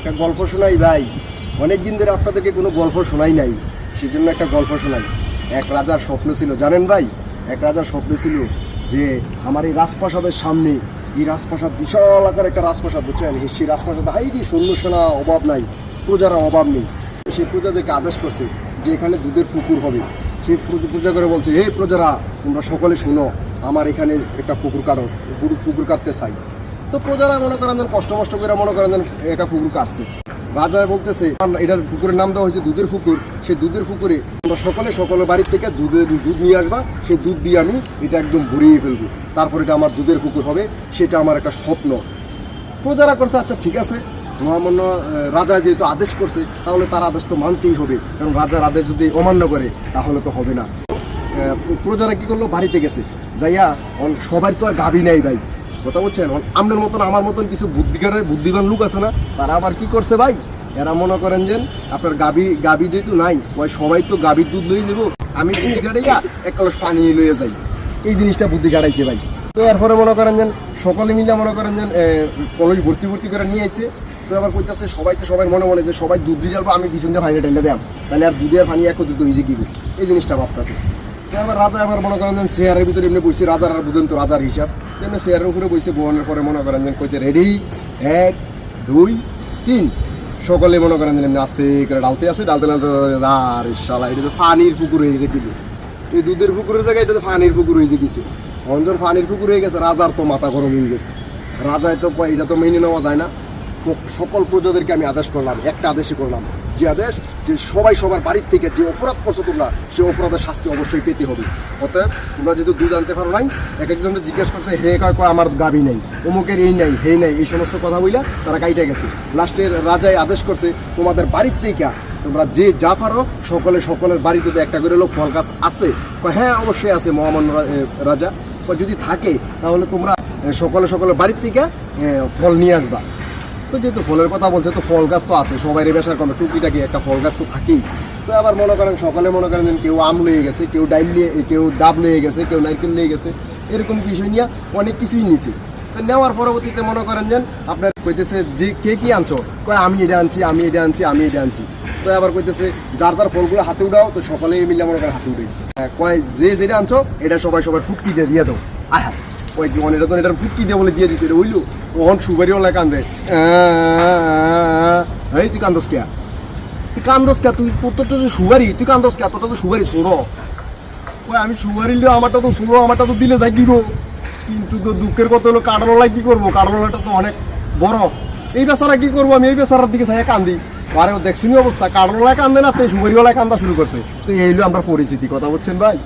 একটা গল্প শোনাই ভাই, অনেক দিন ধরে আপনাদেরকে কোনো গল্প শোনাই নাই, সেই জন্য একটা গল্প শোনাই। এক রাজার স্বপ্ন ছিল, জানেন ভাই, এক রাজার স্বপ্ন ছিল যে আমার এই রাজপ্রাসাদের সামনে, এই রাজপ্রাসাদ বিশাল আকার একটা রাজপ্রাসাদ, বুঝছেন, সেই রাজপ্রাসাদ হাইরি সৈন্য সেনা অভাব নাই, প্রজারা অভাব নেই। সেই প্রজাদেরকে আদেশ করছে যে এখানে দুধের পুকুর হবে। সেই প্রজা করে বলছে, হে প্রজারা, তোমরা সকলে শুনো, আমার এখানে একটা পুকুর কাটো, পুকুর কাটতে চাই। তো প্রজারা মনে করেন যেন কষ্ট করে মনে করেন যেন একটা পুকুর কাটছে। রাজা বলতেছে এটার পুকুরের নাম দেওয়া হয়েছে দুধের পুকুর। সেই দুধের পুকুরে তোমরা সকলে বাড়ির থেকে দুধ নিয়ে আসবা, সেই দুধ দিয়ে আমি এটা একদম ভরিয়ে ফেলবো, তারপর এটা আমার দুধের পুকুর হবে, সেটা আমার একটা স্বপ্ন। প্রজারা করছে আচ্ছা ঠিক আছে, মহামান্য রাজা যেহেতু আদেশ করছে তাহলে তার আদেশ তো মানতেই হবে, কারণ রাজার আদেশ যদি অমান্য করে তাহলে তো হবে না। প্রজারা কি করলো, বাড়িতে গেছে, যাইয়া সবার তো আর গাভী নেই ভাই, কথা বলছেন, আপনার মতন আমার মতন কিছু বুদ্ধিমান লোক আছে না, তারা আবার কি করছে ভাই, এরা মনে করেন যে আপনার গাভী যেহেতু নাই, ওই সবাই তো গাভীর দুধ লয়ে যাবো, আমি বুদ্ধি কাটাইয়া এক কলস পানি লয়ে যাই, এই জিনিসটা বুদ্ধি কাটাইছে ভাই। তো এরপরে মনে করেন যেন সকলে মিলে মনে করেন যেন কলস ভর্তি করে নিয়ে আসছে। তো আবার কইতেছে সবাই তো সবাই মনে যে সবাই দুধ দিয়ে যাবো, আমি পিছন দিয়ে পানি ঢেলে দেব, তাহলে আর দুধের পানি একত্রিত হয়েছে কি, এই জিনিসটা ভাবতেছে। আবার রাজা আবার মনে করেন যেন চেয়ারের ভিতরে এমনি বসে, রাজার আর বুঝেন তো রাজার হিসাব, এমনি চেয়ারের উপরে বসে বহনের পরে মনে করেন যেন কইছে রেডি 1 2 3, সকলে মনে করেন যেন এমনি আস্তে করে ডালতে আর শালা এটা তো পানির পুকুর হয়ে গেছে কিন্তু, এই দুধের পুকুরের জায়গায় এটা তো পানির পুকুর হয়ে গেছে। অঞ্জন পানির পুকুর হয়ে গেছে, রাজার তো মাথা গরম হয়ে গেছে। রাজায় তো এটা তো মেনে নেওয়া যায় না। সকল প্রজাদেরকে আমি আদেশ করলাম, একটা আদেশই করলাম, যে আদেশ যে সবাই সবার বাড়ির থেকে যে অপরাধ করছো তোমরা, সেই অপরাধের শাস্তি অবশ্যই পেতে হবে। অতএব তোমরা যেহেতু দুধ আনতে পারো নাই, একজনকে জিজ্ঞেস করছে, হে কয় আমার গাভী নেই, অমুকের এই নাই হে নেই, এই সমস্ত কথা বইলা তারা কাইটে গেছে। লাস্টে রাজায় আদেশ করছে, তোমাদের বাড়ির থেকে তোমরা যে যা পারো সকলের বাড়িতে একটা করে হলো ফল গাছ আছে, হ্যাঁ অবশ্যই আছে মহামান্য রাজা, যদি থাকে তাহলে তোমরা সকলের বাড়ির থেকে ফল নিয়ে আসবা। তো যেহেতু ফলের কথা বলছে, তো ফল গাছ তো আছে, সবাই বেসার কমে টুকিটাকি একটা ফল গাছ তো থাকেই। তো আবার মনে করেন সকালে মনে করেন কেউ আম লয়ে গেছে, কেউ কেউ ডাব লয়ে গেছে, কেউ নারকেল লয়ে গেছে, এরকম বিষয় নিয়ে অনেক কিছুই নিয়েছে। তো নেওয়ার পরবর্তীতে মনে করেন যেন আপনার কইতেছে যে কে কি আনছো, কয় আমি এটা আনছি। তো আবার কইতেছে যার ফলগুলো হাতে উঠাও, তো সকলে মিলে মনে করেন হাতে উঠেছে, কয় যে যেটা আনছো এটা সবাই ফুটকি দিয়ে দাও। আহা ওই জীবন এটা তো এটার ফুটকি দিয়ে বলে দিয়ে দিতে হইলো, তখন সুবারি ওলা কান্দে, এই তুই কান্দস কে, তুই তোর তো সুবারি, তুই কান্দস কে, তোরটা তো সুবারি ছোড়ো। ওই আমি সুবারি লিও, আমারটা তো ছোড়ো, আমারটা তো দিলে যাই দিব, কিন্তু তো দুঃখের কথা হলো কাঠরোলায় কি করবো, কাঠরোলাটা তো অনেক বড়, এই বেচারা কি করবো, আমি এই বেচারার দিকে চাই কান্দি, আরে দেখছিনি অবস্থা, কাঠরোলায় কান্দে না, তো সুবারিওয়ালায় কান্দা শুরু করছে। তো এই হলো আমরা পরিচিতি, কথা বলছেন ভাই।